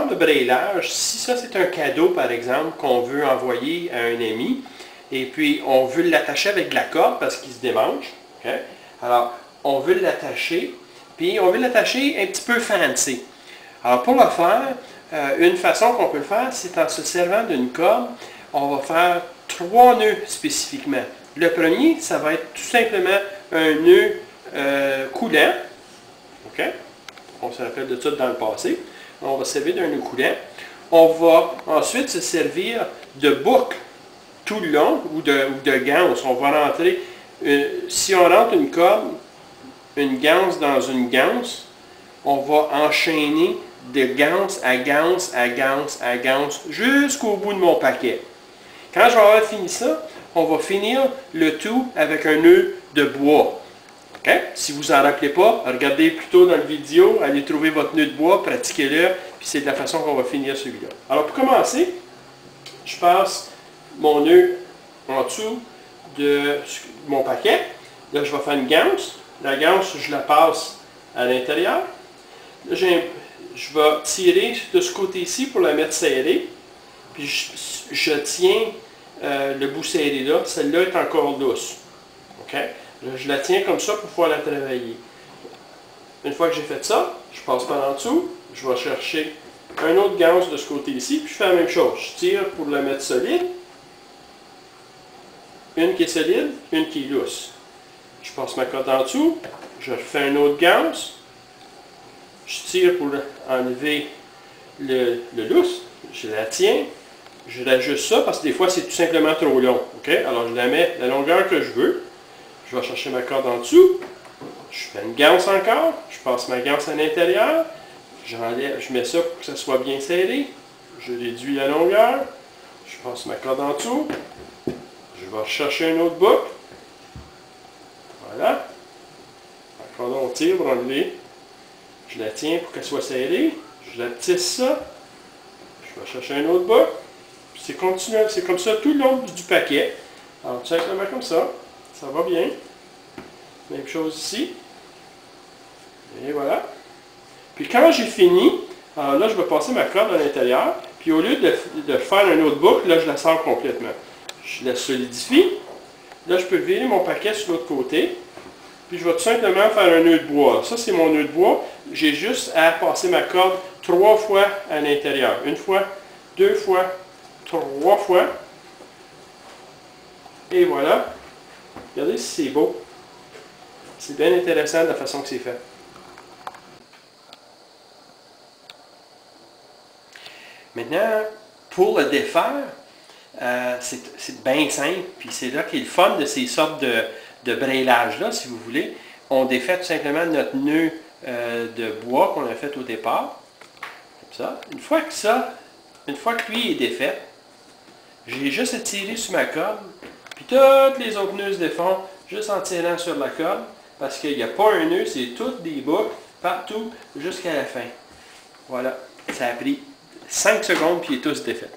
genre de braillage, si ça c'est un cadeau par exemple qu'on veut envoyer à un ami, et puis on veut l'attacher avec de la corde parce qu'il se démange, okay? Alors on veut l'attacher, puis on veut l'attacher un petit peu fancy. Alors pour le faire, une façon qu'on peut le faire, c'est en se servant d'une corde, on va faire 3 nœuds spécifiquement. Le premier, ça va être tout simplement un nœud coulant. Okay? On se rappelle de ça dans le passé. On va se servir d'un nœud coulant. On va ensuite se servir de boucle tout le long ou de ganse. On va rentrer, si on rentre une corde, une ganse dans une ganse, on va enchaîner de ganse à ganse à ganse à ganse jusqu'au bout de mon paquet. Quand je vais avoir fini ça, on va finir le tout avec un nœud de bois. Okay? Si vous n'en rappelez pas, regardez plutôt dans la vidéo, allez trouver votre nœud de bois, pratiquez-le, puis c'est de la façon qu'on va finir celui-là. Alors pour commencer, je passe mon nœud en dessous de mon paquet. Là, je vais faire une ganse. La ganse, je la passe à l'intérieur. Là, je vais tirer de ce côté-ci pour la mettre serrée. Puis je tiens le bout serré là. Celle-là est encore douce. Okay? Là, je la tiens comme ça pour pouvoir la travailler. Une fois que j'ai fait ça, je passe par en dessous. Je vais chercher un autre ganse de ce côté-ci. Puis je fais la même chose. Je tire pour la mettre solide. Une qui est solide, une qui est lousse. Je passe ma corde en dessous. Je fais un autre ganse. Je tire pour enlever le lousse. Je la tiens. Je rajuste ça parce que des fois c'est tout simplement trop long. Okay? Alors je la mets la longueur que je veux. Je vais chercher ma corde en dessous. Je fais une ganse encore. Je passe ma ganse à l'intérieur. J'enlève, je mets ça pour que ça soit bien serré. Je réduis la longueur. Je passe ma corde en dessous. Je vais chercher une autre boucle. Voilà. Encore là, on tire pour enlever. Je la tiens pour qu'elle soit serrée. Je la tisse ça. Je vais chercher un autre boucle. C'est continuel. C'est comme ça tout le long du paquet. Alors, tout simplement comme ça. Ça va bien. Même chose ici. Et voilà. Puis quand j'ai fini, alors là, je vais passer ma corde à l'intérieur. Puis au lieu de faire un autre boucle, là, je la sors complètement. Je la solidifie. Là, je peux virer mon paquet sur l'autre côté. Puis je vais tout simplement faire un nœud de bois. Ça, c'est mon nœud de bois. J'ai juste à passer ma corde 3 fois à l'intérieur. 1 fois, 2 fois, 3 fois. Et voilà. Regardez si c'est beau. C'est bien intéressant de la façon que c'est fait. Maintenant, pour le défaire, c'est bien simple. Puis c'est là qu'est le fun de ces sortes de braillage-là, si vous voulez. On défait tout simplement notre nœud de bois qu'on a fait au départ. Comme ça. Une fois que lui est défait, j'ai juste à tirer sur ma corde. Puis toutes les autres nœuds se défont juste en tirant sur la corde. Parce qu'il n'y a pas un nœud, c'est toutes des boucles, partout, jusqu'à la fin. Voilà. Ça a pris 5 secondes, puis il est tous défait.